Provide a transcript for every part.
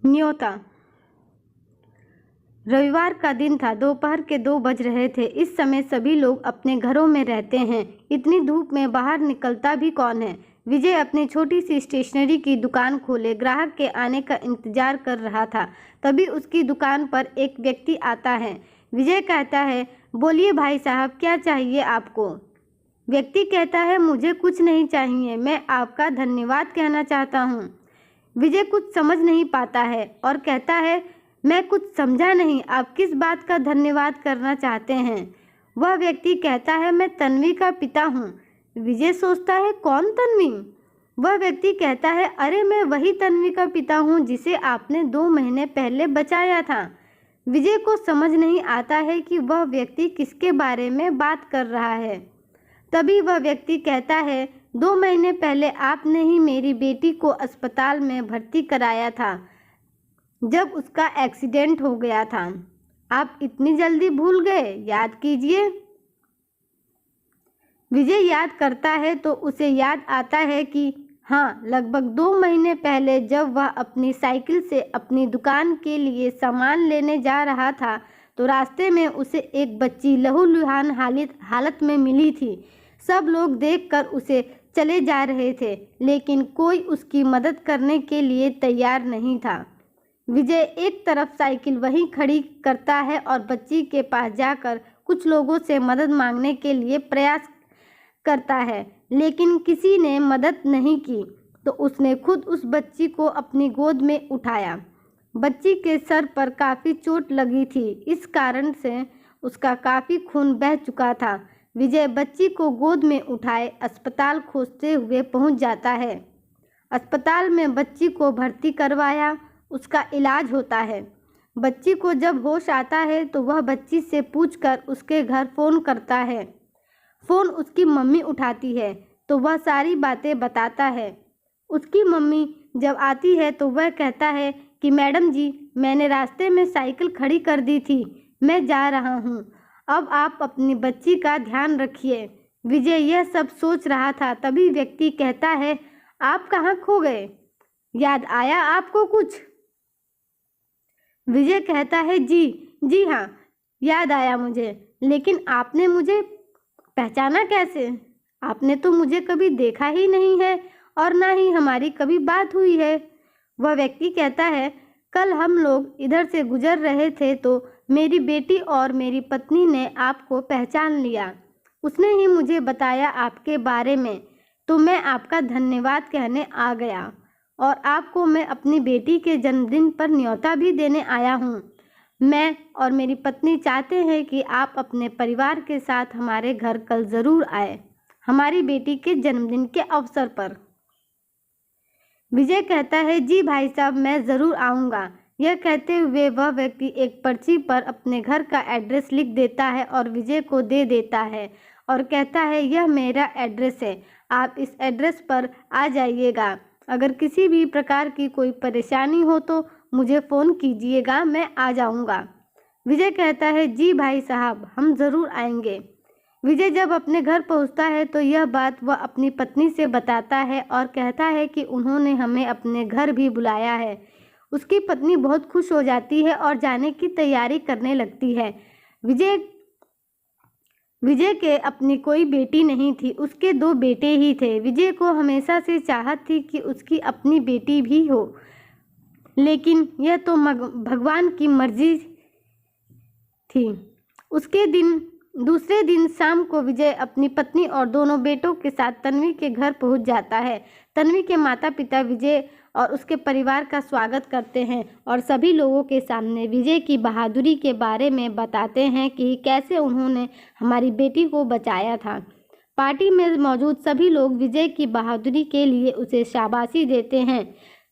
न्योता। रविवार का दिन था। दोपहर के 2 बज रहे थे। इस समय सभी लोग अपने घरों में रहते हैं। इतनी धूप में बाहर निकलता भी कौन है। विजय अपनी छोटी सी स्टेशनरी की दुकान खोले ग्राहक के आने का इंतजार कर रहा था। तभी उसकी दुकान पर एक व्यक्ति आता है। विजय कहता है, बोलिए भाई साहब, क्या चाहिए आपको। व्यक्ति कहता है, मुझे कुछ नहीं चाहिए, मैं आपका धन्यवाद कहना चाहता हूँ। विजय कुछ समझ नहीं पाता है और कहता है, मैं कुछ समझा नहीं, आप किस बात का धन्यवाद करना चाहते हैं। वह व्यक्ति कहता है, मैं तन्वी का पिता हूँ। विजय सोचता है, कौन तन्वी। वह व्यक्ति कहता है, अरे मैं वही तन्वी का पिता हूँ जिसे आपने 2 महीने पहले बचाया था। विजय को समझ नहीं आता है कि वह व्यक्ति किसके बारे में बात कर रहा है। तभी वह व्यक्ति कहता है, 2 महीने पहले आपने ही मेरी बेटी को अस्पताल में भर्ती कराया था जब उसका एक्सीडेंट हो गया था। आप इतनी जल्दी भूल गए, याद कीजिए। विजय याद करता है तो उसे याद आता है कि हाँ, लगभग 2 महीने पहले जब वह अपनी साइकिल से अपनी दुकान के लिए सामान लेने जा रहा था तो रास्ते में उसे एक बच्ची लहूलुहान हालत में मिली थी। सब लोग देखकर उसे चले जा रहे थे, लेकिन कोई उसकी मदद करने के लिए तैयार नहीं था। विजय एक तरफ साइकिल वहीं खड़ी करता है और बच्ची के पास जाकर कुछ लोगों से मदद मांगने के लिए प्रयास करता है, लेकिन किसी ने मदद नहीं की। तो उसने खुद उस बच्ची को अपनी गोद में उठाया। बच्ची के सर पर काफ़ी चोट लगी थी, इस कारण से उसका काफ़ी खून बह चुका था। विजय बच्ची को गोद में उठाए अस्पताल खोजते हुए पहुंच जाता है। अस्पताल में बच्ची को भर्ती करवाया, उसका इलाज होता है। बच्ची को जब होश आता है तो वह बच्ची से पूछकर उसके घर फ़ोन करता है। फ़ोन उसकी मम्मी उठाती है तो वह सारी बातें बताता है। उसकी मम्मी जब आती है तो वह कहता है कि मैडम जी, मैंने रास्ते में साइकिल खड़ी कर दी थी, मैं जा रहा हूँ, अब आप अपनी बच्ची का ध्यान रखिए। विजय यह सब सोच रहा था, तभी व्यक्ति कहता है, आप कहाँ खो गए, याद आया आपको कुछ। विजय कहता है, जी हाँ, याद आया मुझे, लेकिन आपने मुझे पहचाना कैसे। आपने तो मुझे कभी देखा ही नहीं है और ना ही हमारी कभी बात हुई है। वह व्यक्ति कहता है, कल हम लोग इधर से गुजर रहे थे तो मेरी बेटी और मेरी पत्नी ने आपको पहचान लिया। उसने ही मुझे बताया आपके बारे में, तो मैं आपका धन्यवाद कहने आ गया और आपको मैं अपनी बेटी के जन्मदिन पर न्योता भी देने आया हूँ। मैं और मेरी पत्नी चाहते हैं कि आप अपने परिवार के साथ हमारे घर कल ज़रूर आए, हमारी बेटी के जन्मदिन के अवसर पर। विजय कहता है, जी भाई साहब, मैं ज़रूर आऊँगा। यह कहते हुए वह व्यक्ति एक पर्ची पर अपने घर का एड्रेस लिख देता है और विजय को दे देता है और कहता है, यह मेरा एड्रेस है, आप इस एड्रेस पर आ जाइएगा। अगर किसी भी प्रकार की कोई परेशानी हो तो मुझे फ़ोन कीजिएगा, मैं आ जाऊँगा। विजय कहता है, जी भाई साहब, हम ज़रूर आएंगे। विजय जब अपने घर पहुंचता है तो यह बात वह अपनी पत्नी से बताता है और कहता है कि उन्होंने हमें अपने घर भी बुलाया है। उसकी पत्नी बहुत खुश हो जाती है और जाने की तैयारी करने लगती है। विजय के अपनी कोई बेटी नहीं थी, उसके 2 बेटे ही थे। विजय को हमेशा से चाहत थी कि उसकी अपनी बेटी भी हो, लेकिन यह तो भगवान की मर्जी थी। दूसरे दिन शाम को विजय अपनी पत्नी और दोनों बेटों के साथ तन्वी के घर पहुंच जाता है। तन्वी के माता पिता विजय और उसके परिवार का स्वागत करते हैं और सभी लोगों के सामने विजय की बहादुरी के बारे में बताते हैं कि कैसे उन्होंने हमारी बेटी को बचाया था। पार्टी में मौजूद सभी लोग विजय की बहादुरी के लिए उसे शाबाशी देते हैं।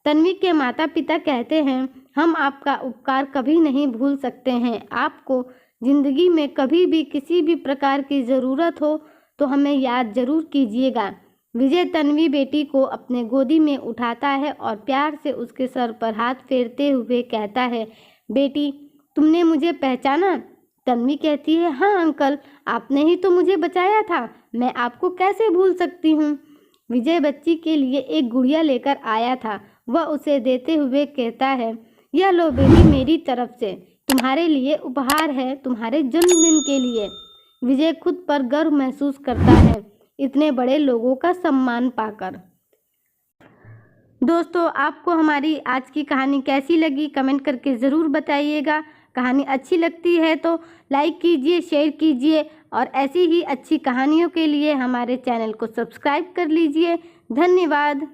तन्वी के माता पिता कहते हैं, हम आपका उपकार कभी नहीं भूल सकते हैं। आपको ज़िंदगी में कभी भी किसी भी प्रकार की ज़रूरत हो तो हमें याद ज़रूर कीजिएगा। विजय तन्वी बेटी को अपने गोदी में उठाता है और प्यार से उसके सर पर हाथ फेरते हुए कहता है, बेटी, तुमने मुझे पहचाना। तन्वी कहती है, हाँ अंकल, आपने ही तो मुझे बचाया था, मैं आपको कैसे भूल सकती हूँ। विजय बच्ची के लिए एक गुड़िया लेकर आया था। वह उसे देते हुए कहता है, यह लो बेटी, मेरी तरफ से तुम्हारे लिए उपहार है, तुम्हारे जन्मदिन के लिए। विजय खुद पर गर्व महसूस करता है इतने बड़े लोगों का सम्मान पाकर। दोस्तों, आपको हमारी आज की कहानी कैसी लगी कमेंट करके ज़रूर बताइएगा। कहानी अच्छी लगती है तो लाइक कीजिए, शेयर कीजिए और ऐसी ही अच्छी कहानियों के लिए हमारे चैनल को सब्सक्राइब कर लीजिए। धन्यवाद।